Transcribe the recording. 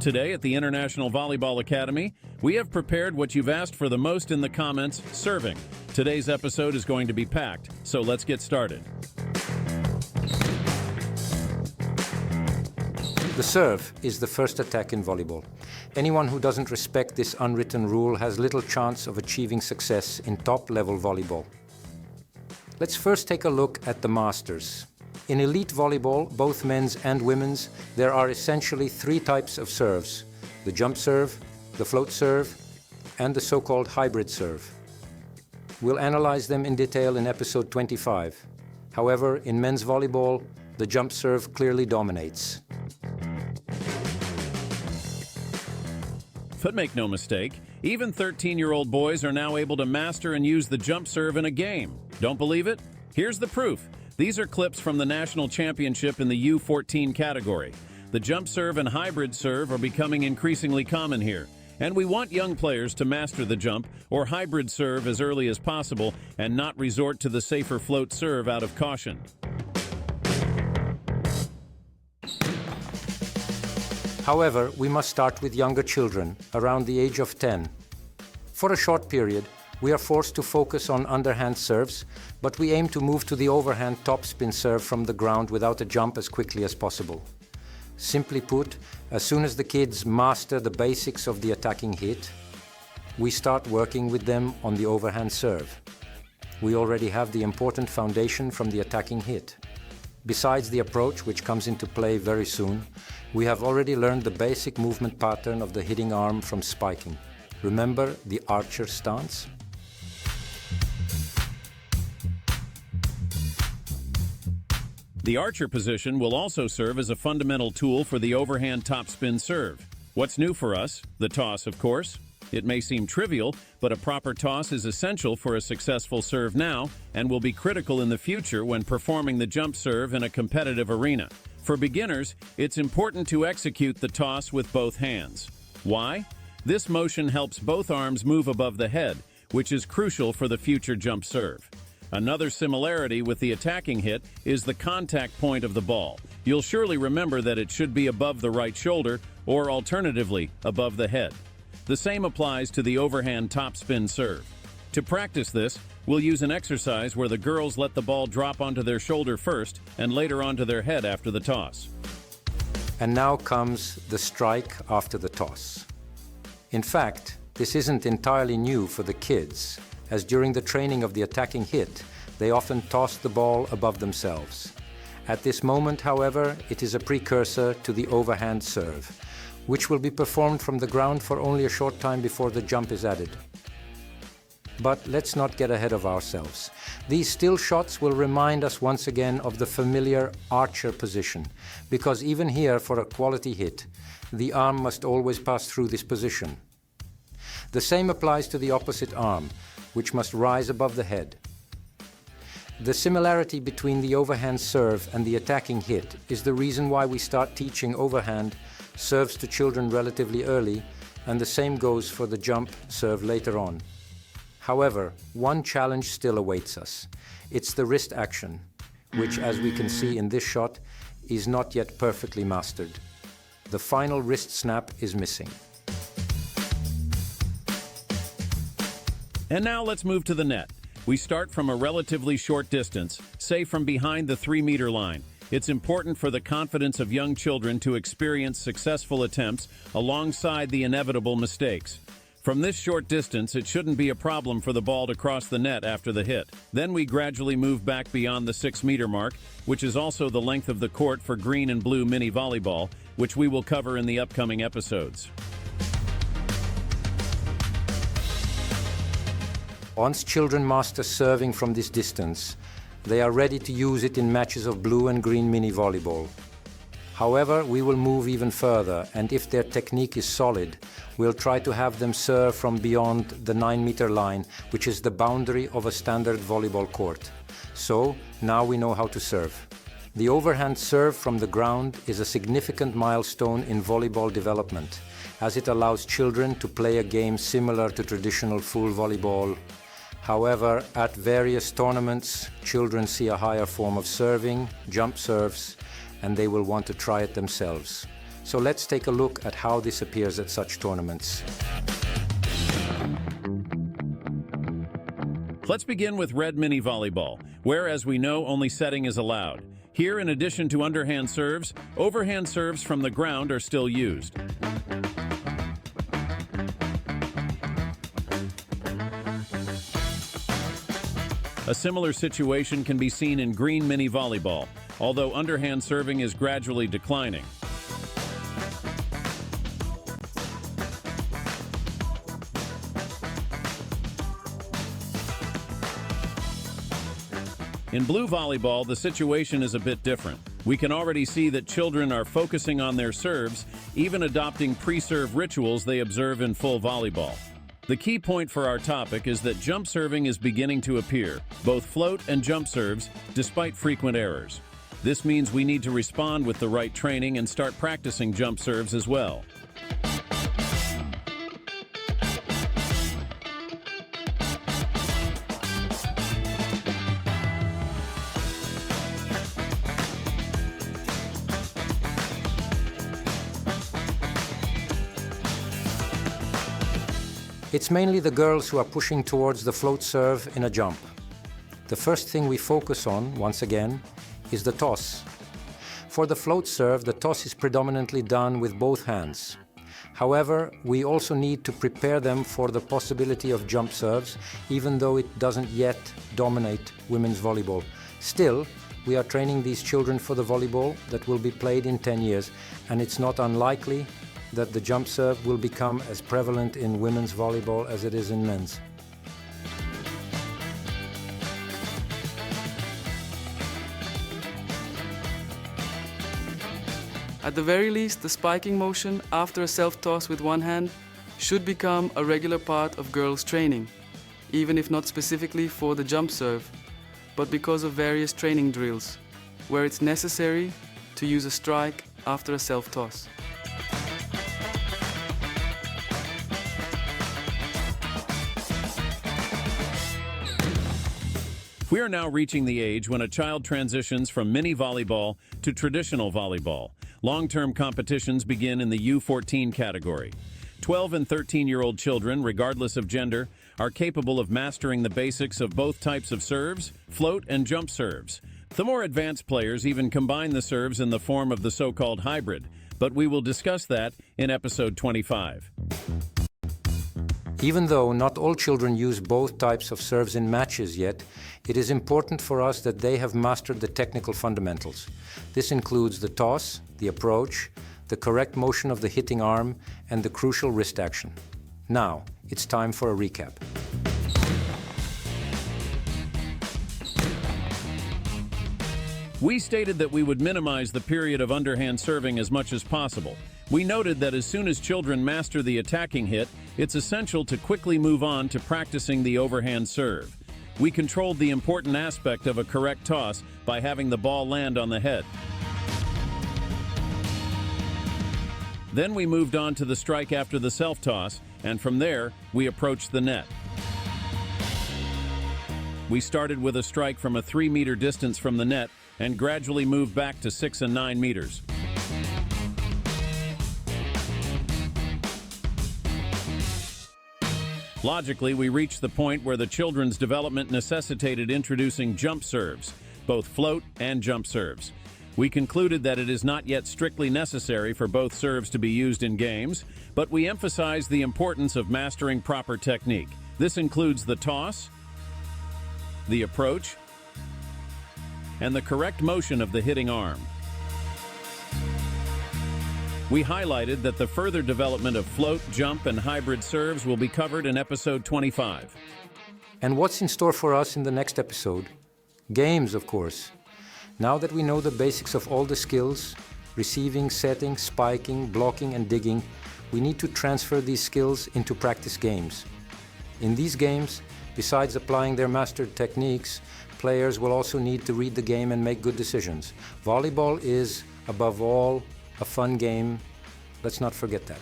Today at the International Volleyball Academy, we have prepared what you've asked for the most in the comments, serving. Today's episode is going to be packed, so let's get started. The serve is the first attack in volleyball. Anyone who doesn't respect this unwritten rule has little chance of achieving success in top-level volleyball. Let's first take a look at the masters. In elite volleyball, both men's and women's, there are essentially three types of serves: the jump serve, the float serve, and the so-called hybrid serve. We'll analyze them in detail in episode 25. However, in men's volleyball, the jump serve clearly dominates. But make no mistake, even 13-year-old boys are now able to master and use the jump serve in a game. Don't believe it? Here's the proof. These are clips from the national championship in the U14 category. The jump serve and hybrid serve are becoming increasingly common here, and we want young players to master the jump or hybrid serve as early as possible and not resort to the safer float serve out of caution. However, we must start with younger children, around the age of 10. For a short period, we are forced to focus on underhand serves, but we aim to move to the overhand topspin serve from the ground without a jump as quickly as possible. Simply put, as soon as the kids master the basics of the attacking hit, we start working with them on the overhand serve. We already have the important foundation from the attacking hit. Besides the approach, which comes into play very soon, we have already learned the basic movement pattern of the hitting arm from spiking. Remember the archer stance? The archer position will also serve as a fundamental tool for the overhand topspin serve. What's new for us? The toss, of course. It may seem trivial, but a proper toss is essential for a successful serve now and will be critical in the future when performing the jump serve in a competitive arena. For beginners, it's important to execute the toss with both hands. Why? This motion helps both arms move above the head, which is crucial for the future jump serve. Another similarity with the attacking hit is the contact point of the ball. You'll surely remember that it should be above the right shoulder or alternatively above the head. The same applies to the overhand topspin serve. To practice this, we'll use an exercise where the girls let the ball drop onto their shoulder first and later onto their head after the toss. And now comes the strike after the toss. In fact, this isn't entirely new for the kids, as during the training of the attacking hit, they often toss the ball above themselves. At this moment, however, it is a precursor to the overhand serve, which will be performed from the ground for only a short time before the jump is added. But let's not get ahead of ourselves. These still shots will remind us once again of the familiar archer position, because even here, for a quality hit, the arm must always pass through this position. The same applies to the opposite arm, which must rise above the head. The similarity between the overhand serve and the attacking hit is the reason why we start teaching overhand serves to children relatively early, and the same goes for the jump serve later on. However, one challenge still awaits us. It's the wrist action, which, as we can see in this shot, is not yet perfectly mastered. The final wrist snap is missing. And now let's move to the net. We start from a relatively short distance, say from behind the 3-meter line. It's important for the confidence of young children to experience successful attempts alongside the inevitable mistakes. From this short distance, it shouldn't be a problem for the ball to cross the net after the hit. Then we gradually move back beyond the 6-meter mark, which is also the length of the court for green and blue mini volleyball, which we will cover in the upcoming episodes. Once children master serving from this distance, they are ready to use it in matches of blue and green mini volleyball. However, we will move even further, and if their technique is solid, we'll try to have them serve from beyond the 9-meter line, which is the boundary of a standard volleyball court. So, now we know how to serve. The overhand serve from the ground is a significant milestone in volleyball development, as it allows children to play a game similar to traditional full volleyball. However, at various tournaments, children see a higher form of serving, jump serves, and they will want to try it themselves. So let's take a look at how this appears at such tournaments. Let's begin with red mini volleyball, where, as we know, only setting is allowed. Here, in addition to underhand serves, overhand serves from the ground are still used. A similar situation can be seen in green mini volleyball, although underhand serving is gradually declining. In blue volleyball, the situation is a bit different. We can already see that children are focusing on their serves, even adopting pre-serve rituals they observe in full volleyball. The key point for our topic is that jump serving is beginning to appear, both float and jump serves, despite frequent errors. This means we need to respond with the right training and start practicing jump serves as well. It's mainly the girls who are pushing towards the float serve in a jump. The first thing we focus on, once again, is the toss. For the float serve, the toss is predominantly done with both hands. However, we also need to prepare them for the possibility of jump serves, even though it doesn't yet dominate women's volleyball. Still, we are training these children for the volleyball that will be played in 10 years, and it's not unlikely that the jump serve will become as prevalent in women's volleyball as it is in men's. At the very least, the spiking motion after a self-toss with one hand should become a regular part of girls' training, even if not specifically for the jump serve, but because of various training drills, where it's necessary to use a strike after a self-toss. We are now reaching the age when a child transitions from mini volleyball to traditional volleyball. Long-term competitions begin in the U14 category. 12 and 13-year-old children, regardless of gender, are capable of mastering the basics of both types of serves, float and jump serves. The more advanced players even combine the serves in the form of the so-called hybrid, but we will discuss that in episode 25. Even though not all children use both types of serves in matches yet, it is important for us that they have mastered the technical fundamentals. This includes the toss, the approach, the correct motion of the hitting arm, and the crucial wrist action. Now, it's time for a recap. We stated that we would minimize the period of underhand serving as much as possible. We noted that as soon as children master the attacking hit, it's essential to quickly move on to practicing the overhand serve. We controlled the important aspect of a correct toss by having the ball land on the head. Then we moved on to the strike after the self-toss, and from there, we approached the net. We started with a strike from a 3-meter distance from the net and gradually moved back to 6 and 9 meters. Logically, we reached the point where the children's development necessitated introducing jump serves, both float and jump serves. We concluded that it is not yet strictly necessary for both serves to be used in games, but we emphasized the importance of mastering proper technique. This includes the toss, the approach, and the correct motion of the hitting arm. We highlighted that the further development of float, jump, and hybrid serves will be covered in episode 25. And what's in store for us in the next episode? Games, of course. Now that we know the basics of all the skills, receiving, setting, spiking, blocking, and digging, we need to transfer these skills into practice games. In these games, besides applying their mastered techniques, players will also need to read the game and make good decisions. Volleyball is, above all, a fun game. Let's not forget that.